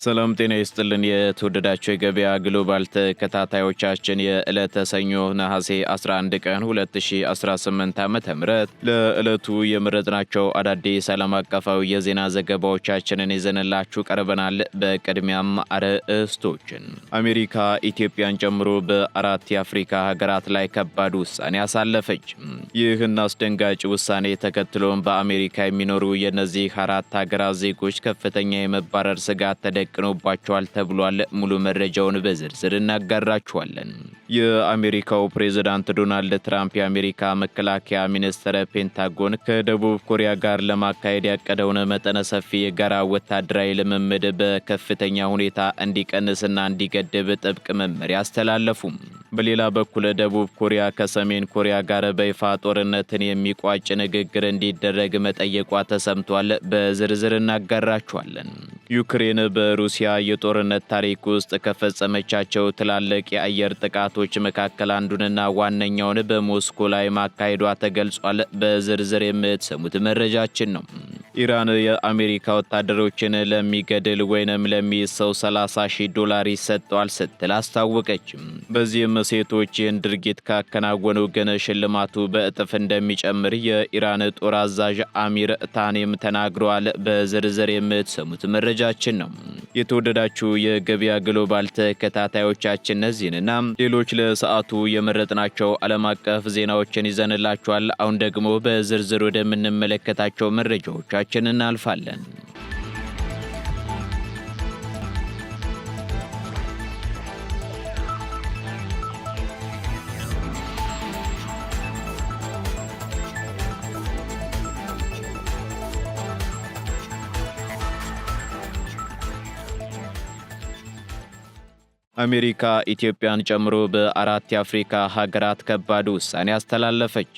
ሰላም ጤና ይስጥልን የተወደዳችሁ የገበያ ግሎባል ተከታታዮቻችን የዕለተ ሰኞ ነሐሴ 11 ቀን 2018 ዓ.ም ለዕለቱ የመረጥናቸው አዳዲስ ዓለም አቀፋዊ የዜና ዘገባዎቻችንን ይዘንላችሁ ቀርበናል። በቅድሚያም አርዕስቶችን አሜሪካ ኢትዮጵያን ጨምሮ በአራት የአፍሪካ ሀገራት ላይ ከባድ ውሳኔ አሳለፈች። ይህን አስደንጋጭ ውሳኔ ተከትሎም በአሜሪካ የሚኖሩ የእነዚህ አራት ሀገራት ዜጎች ከፍተኛ የመባረር ስጋት ተደቅኖባቸዋል ተብሏል። ሙሉ መረጃውን በዝርዝር እናጋራችኋለን። የአሜሪካው ፕሬዝዳንት ዶናልድ ትራምፕ የአሜሪካ መከላከያ ሚኒስትር ፔንታጎን ከደቡብ ኮሪያ ጋር ለማካሄድ ያቀደውን መጠነ ሰፊ የጋራ ወታደራዊ ልምምድ በከፍተኛ ሁኔታ እንዲቀንስና እንዲገድብ ጥብቅ መመሪያ አስተላለፉ። በሌላ በኩል ደቡብ ኮሪያ ከሰሜን ኮሪያ ጋር በይፋ ጦርነትን የሚቋጭ ንግግር እንዲደረግ መጠየቋ ተሰምቷል። በዝርዝር እናጋራችኋለን። ዩክሬን በሩሲያ የጦርነት ታሪክ ውስጥ ከፈጸመቻቸው ትላልቅ የአየር ጥቃቶች መካከል አንዱንና ዋነኛውን በሞስኮ ላይ ማካሄዷ ተገልጿል። በዝርዝር የምትሰሙት መረጃችን ነው። ኢራን የአሜሪካ ወታደሮችን ለሚገድል ወይንም ለሚይዝ ሰው $30,000 ይሰጠዋል ስትል አስታወቀች። በዚህም ሴቶች ይህን ድርጊት ካከናወኑ ግን ሽልማቱ በእጥፍ እንደሚጨምር የኢራን ጦር አዛዥ አሚር ታኔም ተናግረዋል። በዝርዝር የምትሰሙት መረጃችን ነው። የተወደዳችሁ የገበያ ግሎባል ተከታታዮቻችን እነዚህንና ሌሎች ለሰዓቱ የመረጥናቸው ዓለም አቀፍ ዜናዎችን ይዘንላችኋል። አሁን ደግሞ በዝርዝር ወደምንመለከታቸው መረጃዎቻችን እናልፋለን። አሜሪካ ኢትዮጵያን ጨምሮ በአራት የአፍሪካ ሀገራት ከባድ ውሳኔ አስተላለፈች።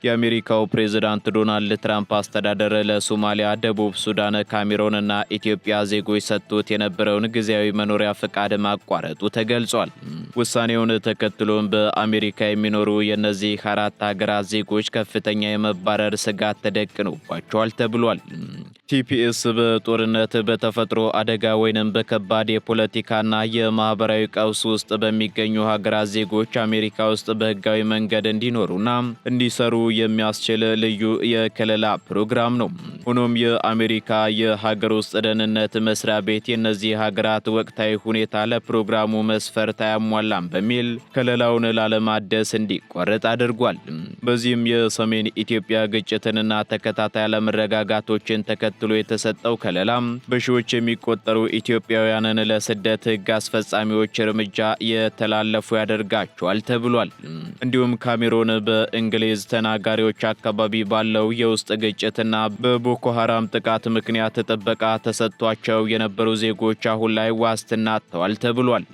የአሜሪካው ፕሬዝዳንት ዶናልድ ትራምፕ አስተዳደር ለሶማሊያ፣ ደቡብ ሱዳን፣ ካሜሮንና ኢትዮጵያ ዜጎች ሰጥቶት የነበረውን ጊዜያዊ መኖሪያ ፈቃድ ማቋረጡ ተገልጿል። ውሳኔውን ተከትሎም በአሜሪካ የሚኖሩ የእነዚህ አራት ሀገራት ዜጎች ከፍተኛ የመባረር ስጋት ተደቅኖባቸዋል ተብሏል። ቲፒኤስ በጦርነት በተፈጥሮ አደጋ ወይንም በከባድ የፖለቲካና የማህበራዊ ቀውስ ውስጥ በሚገኙ ሀገራት ዜጎች አሜሪካ ውስጥ በህጋዊ መንገድ እንዲኖሩና እንዲሰሩ የሚያስችል ልዩ የከለላ ፕሮግራም ነው። ሆኖም የአሜሪካ የሀገር ውስጥ ደህንነት መስሪያ ቤት የእነዚህ ሀገራት ወቅታዊ ሁኔታ ለፕሮግራሙ መስፈርት አያሟላም በሚል ከለላውን ላለማደስ እንዲቋረጥ አድርጓል። በዚህም የሰሜን ኢትዮጵያ ግጭትንና ተከታታይ አለመረጋጋቶችን ተከትሎ የተሰጠው ከለላ በሺዎች የሚቆጠሩ ኢትዮጵያውያንን ለስደት ህግ አስፈጻሚዎች እርምጃ የተላለፉ ያደርጋቸዋል ተብሏል። እንዲሁም ካሜሮን በእንግሊዝ ተናጋሪዎች አካባቢ ባለው የውስጥ ግጭትና በቦኮ ሐራም ጥቃት ምክንያት ጥበቃ ተሰጥቷቸው የነበሩ ዜጎች አሁን ላይ ዋስትና አጥተዋል ተብሏል።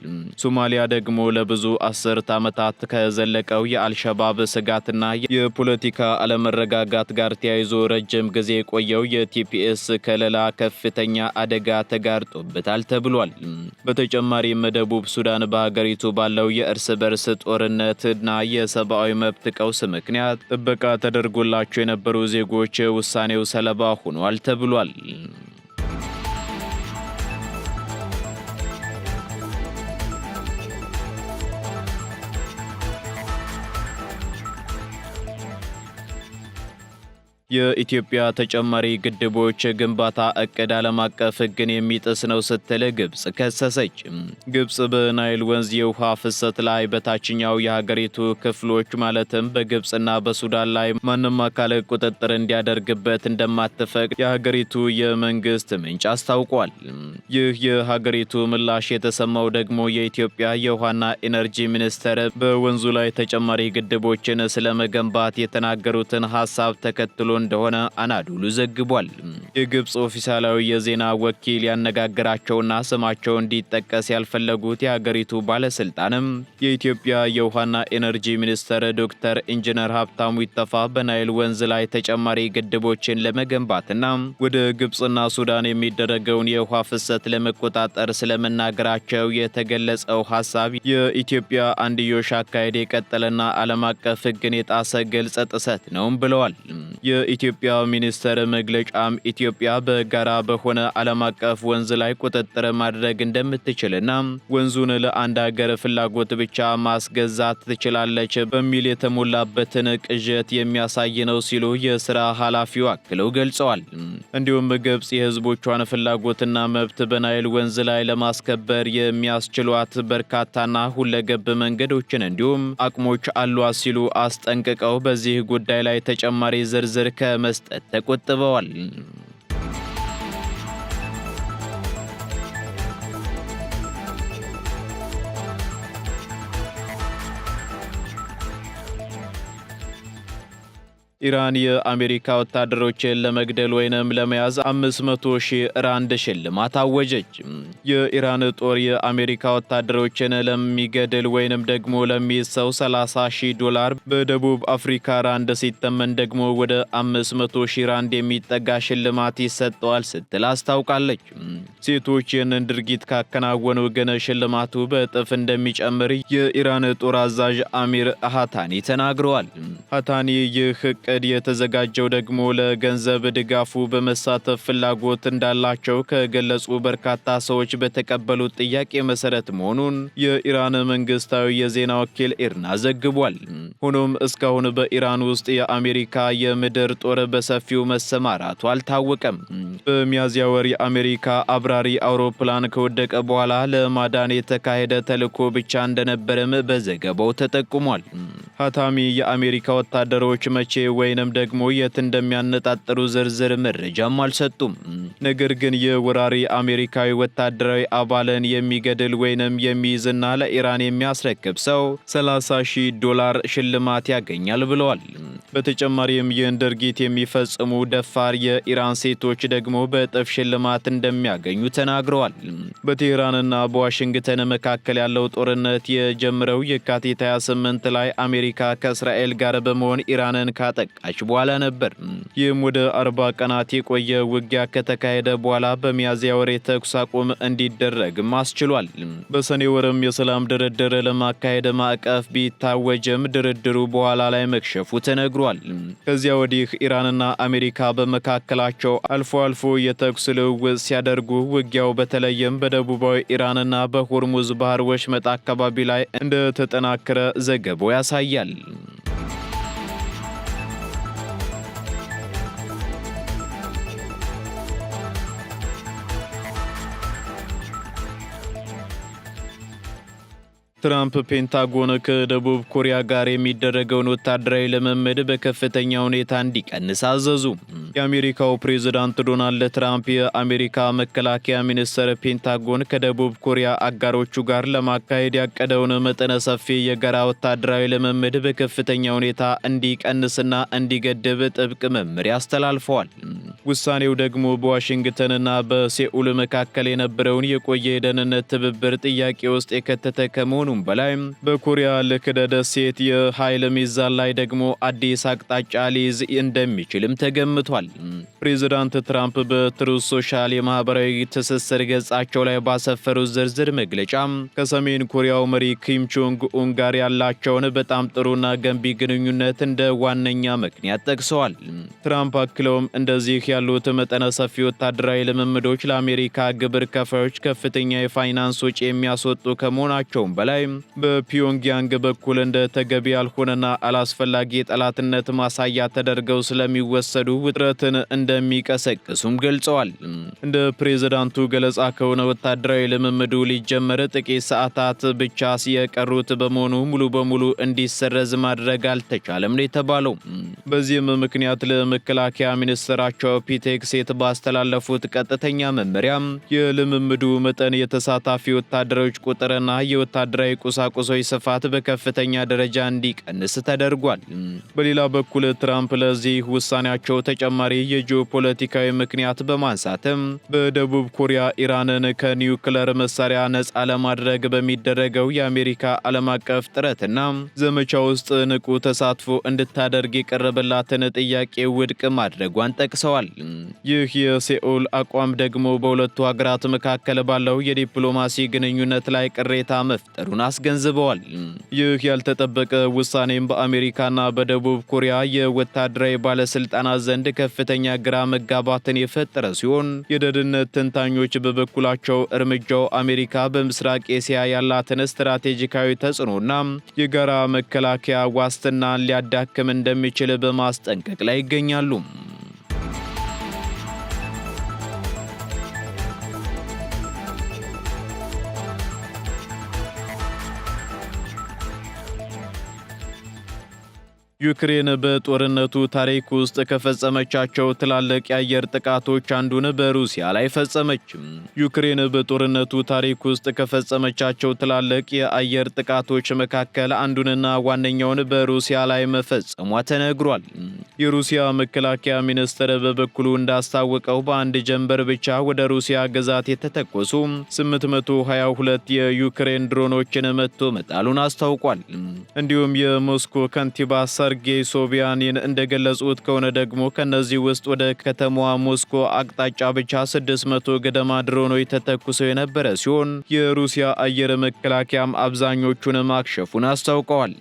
ሶማሊያ ደግሞ ለብዙ አስርት ዓመታት ከዘለቀው የአልሸባብ ስጋትና የፖለቲካ አለመረጋጋት ጋር ተያይዞ ረጅም ጊዜ የቆየው የቲፒኤስ ከለላ ከፍተኛ አደጋ ተጋርጦበታል ተብሏል። በተጨማሪም ደቡብ ሱዳን በሀገሪቱ ባለው የእርስ በርስ ጦርነትና የሰብአዊ መብት ቀውስ ምክንያት ጥበቃ ተደርጎላቸው የነበሩ ዜጎች ውሳኔው ሰለባ ሆኗል ተብሏል። የኢትዮጵያ ተጨማሪ ግድቦች ግንባታ እቅድ ዓለም አቀፍ ሕግን የሚጥስ ነው ስትል ግብጽ ከሰሰች። ግብጽ በናይል ወንዝ የውሃ ፍሰት ላይ በታችኛው የሀገሪቱ ክፍሎች ማለትም በግብጽና በሱዳን ላይ ማንም አካል ቁጥጥር እንዲያደርግበት እንደማትፈቅድ የሀገሪቱ የመንግስት ምንጭ አስታውቋል። ይህ የሀገሪቱ ምላሽ የተሰማው ደግሞ የኢትዮጵያ የውሃና ኢነርጂ ሚኒስቴር በወንዙ ላይ ተጨማሪ ግድቦችን ስለመገንባት የተናገሩትን ሀሳብ ተከትሎ እንደሆነ አናዶሉ ዘግቧል። የግብጽ ኦፊሳላዊ የዜና ወኪል ያነጋገራቸውና ስማቸው እንዲጠቀስ ያልፈለጉት የሀገሪቱ ባለስልጣንም የኢትዮጵያ የውሃና ኢነርጂ ሚኒስትር ዶክተር ኢንጂነር ሀብታሙ ኢተፋ በናይል ወንዝ ላይ ተጨማሪ ግድቦችን ለመገንባትና ወደ ግብጽና ሱዳን የሚደረገውን የውሃ ፍሰት ለመቆጣጠር ስለመናገራቸው የተገለጸው ሀሳብ የኢትዮጵያ አንድዮሽ አካሄድ የቀጠለና ዓለም አቀፍ ሕግን የጣሰ ግልጽ ጥሰት ነው ብለዋል። የኢትዮጵያ ሚኒስትር መግለጫም ኢትዮጵያ በጋራ በሆነ ዓለም አቀፍ ወንዝ ላይ ቁጥጥር ማድረግ እንደምትችልና ወንዙን ለአንድ ሀገር ፍላጎት ብቻ ማስገዛት ትችላለች በሚል የተሞላበትን ቅዠት የሚያሳይ ነው ሲሉ የሥራ ኃላፊው አክለው ገልጸዋል። እንዲሁም ግብጽ የሕዝቦቿን ፍላጎትና መብት በናይል ወንዝ ላይ ለማስከበር የሚያስችሏት በርካታና ሁለገብ መንገዶችን እንዲሁም አቅሞች አሏት ሲሉ አስጠንቅቀው በዚህ ጉዳይ ላይ ተጨማሪ ዝርዝር ከመስጠት ተቆጥበዋል። ኢራን የአሜሪካ ወታደሮችን ለመግደል ወይንም ለመያዝ 500,000 ራንድ ሽልማት አወጀች። የኢራን ጦር የአሜሪካ ወታደሮችን ለሚገድል ወይንም ደግሞ ለሚይዝ ሰው $30,000 በደቡብ አፍሪካ ራንድ ሲተመን ደግሞ ወደ 500,000 ራንድ የሚጠጋ ሽልማት ይሰጠዋል ስትል አስታውቃለች። ሴቶች ይህንን ድርጊት ካከናወኑ ግን ሽልማቱ በእጥፍ እንደሚጨምር የኢራን ጦር አዛዥ አሚር ሀታኒ ተናግረዋል። ሀታኒ ይህ እቅድ የተዘጋጀው ደግሞ ለገንዘብ ድጋፉ በመሳተፍ ፍላጎት እንዳላቸው ከገለጹ በርካታ ሰዎች በተቀበሉት ጥያቄ መሰረት መሆኑን የኢራን መንግስታዊ የዜና ወኪል ኢርና ዘግቧል። ሆኖም እስካሁን በኢራን ውስጥ የአሜሪካ የምድር ጦር በሰፊው መሰማራቱ አልታወቀም። በሚያዝያ ወር የአሜሪካ አብራሪ አውሮፕላን ከወደቀ በኋላ ለማዳን የተካሄደ ተልዕኮ ብቻ እንደነበረም በዘገባው ተጠቁሟል። ሀታሚ የአሜሪካ ወታደሮች መቼ ወይንም ደግሞ የት እንደሚያነጣጥሩ ዝርዝር መረጃም አልሰጡም። ነገር ግን የወራሪ አሜሪካዊ ወታደራዊ አባልን የሚገድል ወይንም የሚይዝና ለኢራን የሚያስረክብ ሰው $30,000 ሽልማት ያገኛል ብለዋል። በተጨማሪም ይህን ድርጊት የሚፈጽሙ ደፋር የኢራን ሴቶች ደግሞ በእጥፍ ሽልማት እንደሚያገኙ ተናግረዋል። በቴህራንና በዋሽንግተን መካከል ያለው ጦርነት የጀመረው የካቲት 28 ላይ አሜሪካ ከእስራኤል ጋር በመሆን ኢራንን ካጠቃች በኋላ ነበር። ይህም ወደ 40 ቀናት የቆየ ውጊያ ከተካሄደ በኋላ በሚያዝያ ወር የተኩስ አቁም እንዲደረግም አስችሏል። በሰኔ ወርም የሰላም ድርድር ለማካሄድ ማዕቀፍ ቢታወጀም ድርድሩ በኋላ ላይ መክሸፉ ተነግሯል። ከዚያ ወዲህ ኢራንና አሜሪካ በመካከላቸው አልፎ አልፎ የተኩስ ልውውጥ ሲያደርጉ ውጊያው በተለይም በደቡባዊ ኢራንና በሆርሙዝ ባህር ወሽመጥ አካባቢ ላይ እንደተጠናከረ ዘገባው ያሳያል። ትራምፕ ፔንታጎን ከደቡብ ኮሪያ ጋር የሚደረገውን ወታደራዊ ልምምድ በከፍተኛ ሁኔታ እንዲቀንስ አዘዙ። የአሜሪካው ፕሬዝዳንት ዶናልድ ትራምፕ የአሜሪካ መከላከያ ሚኒስቴር ፔንታጎን ከደቡብ ኮሪያ አጋሮቹ ጋር ለማካሄድ ያቀደውን መጠነ ሰፊ የጋራ ወታደራዊ ልምምድ በከፍተኛ ሁኔታ እንዲቀንስና እንዲገድብ ጥብቅ መመሪያ አስተላልፈዋል። ውሳኔው ደግሞ በዋሽንግተንና በሴኡል መካከል የነበረውን የቆየ የደህንነት ትብብር ጥያቄ ውስጥ የከተተ ከመሆኑ በላይ በኮሪያ ልክደ ደሴት የኃይል ሚዛን ላይ ደግሞ አዲስ አቅጣጫ ሊይዝ እንደሚችልም ተገምቷል። ፕሬዝዳንት ትራምፕ በትሩዝ ሶሻል የማህበራዊ ትስስር ገጻቸው ላይ ባሰፈሩት ዝርዝር መግለጫ ከሰሜን ኮሪያው መሪ ኪም ጆንግ ኡን ጋር ያላቸውን በጣም ጥሩና ገንቢ ግንኙነት እንደ ዋነኛ ምክንያት ጠቅሰዋል። ትራምፕ አክለውም እንደዚህ ያሉት መጠነ ሰፊ ወታደራዊ ልምምዶች ለአሜሪካ ግብር ከፋዮች ከፍተኛ የፋይናንስ ወጪ የሚያስወጡ ከመሆናቸውም በላይ በፒዮንግያንግ በኩል እንደ ተገቢ ያልሆነና አላስፈላጊ የጠላትነት ማሳያ ተደርገው ስለሚወሰዱ ውጥረትን እንደሚቀሰቅሱም ገልጸዋል። እንደ ፕሬዝዳንቱ ገለጻ ከሆነ ወታደራዊ ልምምዱ ሊጀመር ጥቂት ሰዓታት ብቻ የቀሩት በመሆኑ ሙሉ በሙሉ እንዲሰረዝ ማድረግ አልተቻለም ነው የተባለው። በዚህም ምክንያት ለመከላከያ ሚኒስትራቸው ፒቴክሴት ባስተላለፉት ቀጥተኛ መመሪያ የልምምዱ መጠን፣ የተሳታፊ ወታደሮች ቁጥርና የወታደራዊ ቁሳቁሶች ስፋት በከፍተኛ ደረጃ እንዲቀንስ ተደርጓል። በሌላ በኩል ትራምፕ ለዚህ ውሳኔያቸው ተጨማሪ ተጨማሪ የጂኦፖለቲካዊ ምክንያት በማንሳትም በደቡብ ኮሪያ ኢራንን ከኒውክለር መሳሪያ ነፃ ለማድረግ በሚደረገው የአሜሪካ ዓለም አቀፍ ጥረትና ዘመቻ ውስጥ ንቁ ተሳትፎ እንድታደርግ የቀረበላትን ጥያቄ ውድቅ ማድረጓን ጠቅሰዋል። ይህ የሴኡል አቋም ደግሞ በሁለቱ ሀገራት መካከል ባለው የዲፕሎማሲ ግንኙነት ላይ ቅሬታ መፍጠሩን አስገንዝበዋል። ይህ ያልተጠበቀ ውሳኔም በአሜሪካና በደቡብ ኮሪያ የወታደራዊ ባለስልጣናት ዘንድ ከፍተኛ ግራ መጋባትን የፈጠረ ሲሆን የደህንነት ተንታኞች በበኩላቸው እርምጃው አሜሪካ በምስራቅ ኤስያ ያላትን ስትራቴጂካዊ ተጽዕኖና የጋራ መከላከያ ዋስትናን ሊያዳክም እንደሚችል በማስጠንቀቅ ላይ ይገኛሉ። ዩክሬን በጦርነቱ ታሪክ ውስጥ ከፈጸመቻቸው ትላልቅ የአየር ጥቃቶች አንዱን በሩሲያ ላይ ፈጸመች። ዩክሬን በጦርነቱ ታሪክ ውስጥ ከፈጸመቻቸው ትላልቅ የአየር ጥቃቶች መካከል አንዱንና ዋነኛውን በሩሲያ ላይ መፈጸሟ ተነግሯል። የሩሲያ መከላከያ ሚኒስቴር በበኩሉ እንዳስታወቀው በአንድ ጀንበር ብቻ ወደ ሩሲያ ግዛት የተተኮሱ 822 የዩክሬን ድሮኖችን መትቶ መጣሉን አስታውቋል። እንዲሁም የሞስኮ ከንቲባ ሰርጌይ ሶቢያኒን እንደገለጹት ከሆነ ደግሞ ከነዚህ ውስጥ ወደ ከተማዋ ሞስኮ አቅጣጫ ብቻ 600 ገደማ ድሮኖች ተተኩሰው የነበረ ሲሆን የሩሲያ አየር መከላከያም አብዛኞቹን ማክሸፉን አስታውቀዋል።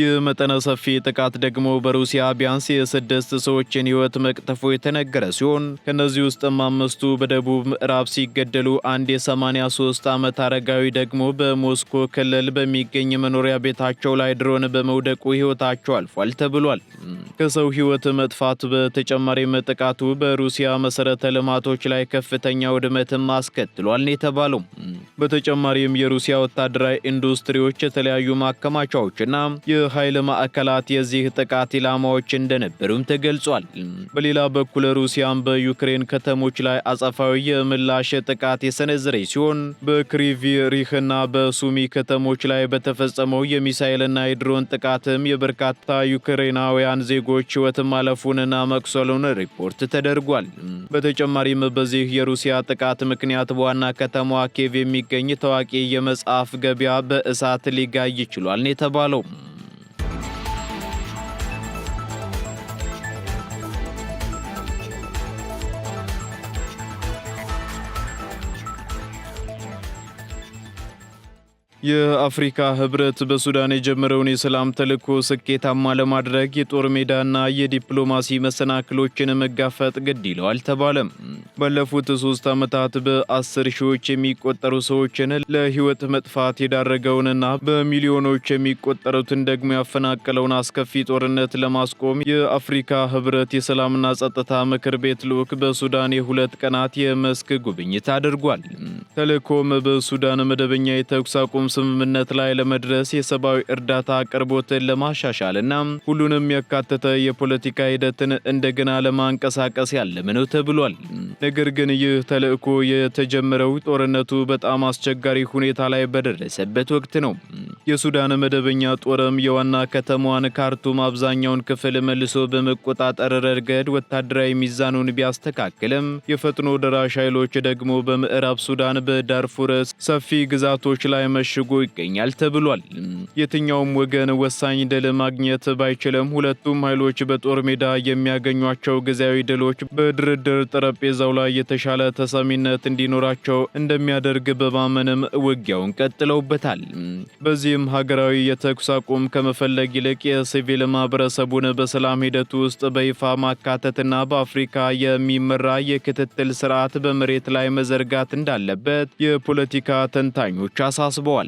ይህ መጠነ ሰፊ ጥቃት ደግሞ በሩሲያ ቢያንስ የ6 ሰዎችን ሕይወት መቅጠፉ የተነገረ ሲሆን ከነዚህ ውስጥም 5ቱ በደቡብ ምዕራብ ሲገደሉ አንድ የ83 ዓመት አረጋዊ ደግሞ በሞስኮ ክልል በሚገኝ መኖሪያ ቤታቸው ላይ ድሮን በመውደቁ ሕይወታቸው አልፏል ተብሏል። ከሰው ሕይወት መጥፋት በተጨማሪም ጥቃቱ በሩሲያ መሰረተ ልማቶች ላይ ከፍተኛ ውድመትም አስከትሏል የተባለው። በተጨማሪም የሩሲያ ወታደራዊ ኢንዱስትሪዎች፣ የተለያዩ ማከማቻዎችና የኃይል ማዕከላት የዚህ ጥቃት ኢላማዎች እንደነበሩም ተገልጿል። በሌላ በኩል ሩሲያም በዩክሬን ከተሞች ላይ አጸፋዊ የምላሽ ጥቃት የሰነዘረች ሲሆን በክሪቪ ሪህና በሱሚ ከተሞች ላይ በተፈጸመው የሚሳኤልና የድሮን ጥቃትም የበርካታ ዩክሬናውያን ዜጎች ሕይወት ማለፉንና መቁሰሉን ሪፖርት ተደርጓል። በተጨማሪም በዚህ የሩሲያ ጥቃት ምክንያት በዋና ከተማዋ ኬቭ የሚገኝ ታዋቂ የመጽሐፍ ገበያ በእሳት ሊጋይ ይችሏል የተባለው። የአፍሪካ ህብረት በሱዳን የጀመረውን የሰላም ተልዕኮ ስኬታማ ለማድረግ የጦር ሜዳና የዲፕሎማሲ መሰናክሎችን መጋፈጥ ግድ ይለዋል ተባለም። ባለፉት 3 ዓመታት በ10 ሺዎች የሚቆጠሩ ሰዎችን ለህይወት መጥፋት የዳረገውንና በሚሊዮኖች የሚቆጠሩትን ደግሞ ያፈናቀለውን አስከፊ ጦርነት ለማስቆም የአፍሪካ ህብረት የሰላምና ጸጥታ ምክር ቤት ልዑክ በሱዳን የ2 ቀናት የመስክ ጉብኝት አድርጓል። ተልዕኮም በሱዳን መደበኛ የተኩስ አቁም ስምምነት ላይ ለመድረስ የሰብአዊ እርዳታ አቅርቦትን ለማሻሻልና ሁሉንም ያካተተ የፖለቲካ ሂደትን እንደገና ለማንቀሳቀስ ያለመ ነው ተብሏል። ነገር ግን ይህ ተልዕኮ የተጀመረው ጦርነቱ በጣም አስቸጋሪ ሁኔታ ላይ በደረሰበት ወቅት ነው። የሱዳን መደበኛ ጦርም የዋና ከተማዋን ካርቱም አብዛኛውን ክፍል መልሶ በመቆጣጠር ረገድ ወታደራዊ ሚዛኑን ቢያስተካክልም የፈጥኖ ደራሽ ኃይሎች ደግሞ በምዕራብ ሱዳን በዳርፉር ሰፊ ግዛቶች ላይ መሽጎ ይገኛል ተብሏል። የትኛውም ወገን ወሳኝ ድል ማግኘት ባይችልም ሁለቱም ኃይሎች በጦር ሜዳ የሚያገኟቸው ጊዜያዊ ድሎች በድርድር ጠረጴዛው ላይ የተሻለ ተሰሚነት እንዲኖራቸው እንደሚያደርግ በማመንም ውጊያውን ቀጥለውበታል። በዚህም ሀገራዊ የተኩስ አቁም ከመፈለግ ይልቅ የሲቪል ማህበረሰቡን በሰላም ሂደቱ ውስጥ በይፋ ማካተትና በአፍሪካ የሚመራ የክትትል ስርዓት በመሬት ላይ መዘርጋት እንዳለበት የፖለቲካ ተንታኞች አሳስበዋል።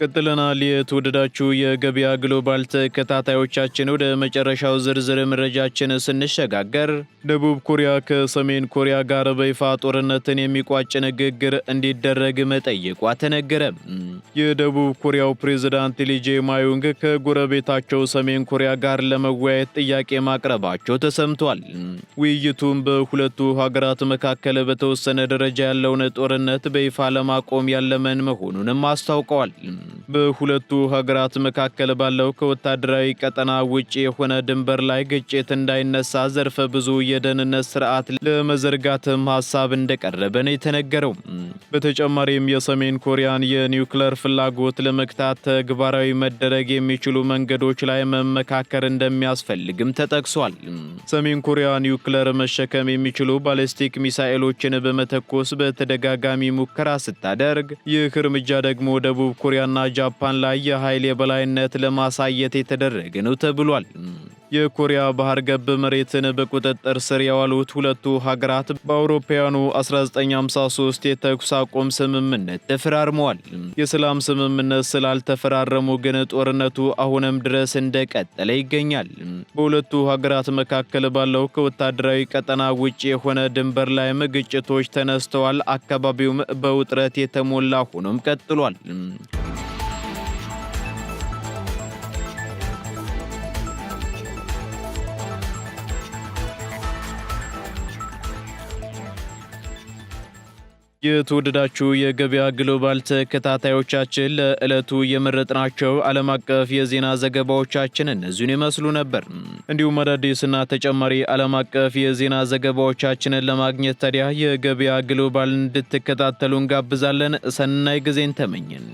ቀጥለናል። የተወደዳችሁ የገበያ ግሎባል ተከታታዮቻችን ወደ መጨረሻው ዝርዝር መረጃችን ስንሸጋገር ደቡብ ኮሪያ ከሰሜን ኮሪያ ጋር በይፋ ጦርነትን የሚቋጭ ንግግር እንዲደረግ መጠየቋ ተነገረ። የደቡብ ኮሪያው ፕሬዝዳንት ሊ ጄ-ማዩንግ ከጎረቤታቸው ሰሜን ኮሪያ ጋር ለመወያየት ጥያቄ ማቅረባቸው ተሰምቷል። ውይይቱም በሁለቱ ሀገራት መካከል በተወሰነ ደረጃ ያለውን ጦርነት በይፋ ለማቆም ያለመን መሆኑንም አስታውቀዋል። በሁለቱ ሀገራት መካከል ባለው ከወታደራዊ ቀጠና ውጪ የሆነ ድንበር ላይ ግጭት እንዳይነሳ ዘርፈ ብዙ የደህንነት ስርዓት ለመዘርጋትም ሐሳብ እንደቀረበ ነው የተነገረው። በተጨማሪም የሰሜን ኮሪያን የኒውክሌር ፍላጎት ለመግታት ተግባራዊ መደረግ የሚችሉ መንገዶች ላይ መመካከር እንደሚያስፈልግም ተጠቅሷል። ሰሜን ኮሪያ ኒውክሌር መሸከም የሚችሉ ባሊስቲክ ሚሳኤሎችን በመተኮስ በተደጋጋሚ ሙከራ ስታደርግ፣ ይህ እርምጃ ደግሞ ደቡብ ኮሪያና ጃፓን ላይ የኃይል የበላይነት ለማሳየት የተደረገ ነው ተብሏል። የኮሪያ ባህር ገብ መሬትን በቁጥጥር ስር ያዋሉት ሁለቱ ሀገራት በአውሮፓውያኑ 1953 የተኩስ አቁም ስምምነት ተፈራርመዋል። የሰላም ስምምነት ስላልተፈራረሙ ግን ጦርነቱ አሁንም ድረስ እንደቀጠለ ይገኛል። በሁለቱ ሀገራት መካከል ባለው ከወታደራዊ ቀጠና ውጪ የሆነ ድንበር ላይም ግጭቶች ተነስተዋል። አካባቢውም በውጥረት የተሞላ ሆኖም ቀጥሏል። የተወደዳችሁ የገበያ ግሎባል ተከታታዮቻችን ለዕለቱ የመረጥናቸው ዓለም አቀፍ የዜና ዘገባዎቻችን እነዚህን ይመስሉ ነበር። እንዲሁም አዳዲስና ተጨማሪ ዓለም አቀፍ የዜና ዘገባዎቻችንን ለማግኘት ታዲያ የገበያ ግሎባል እንድትከታተሉ እንጋብዛለን። ሰናይ ጊዜን ተመኘን።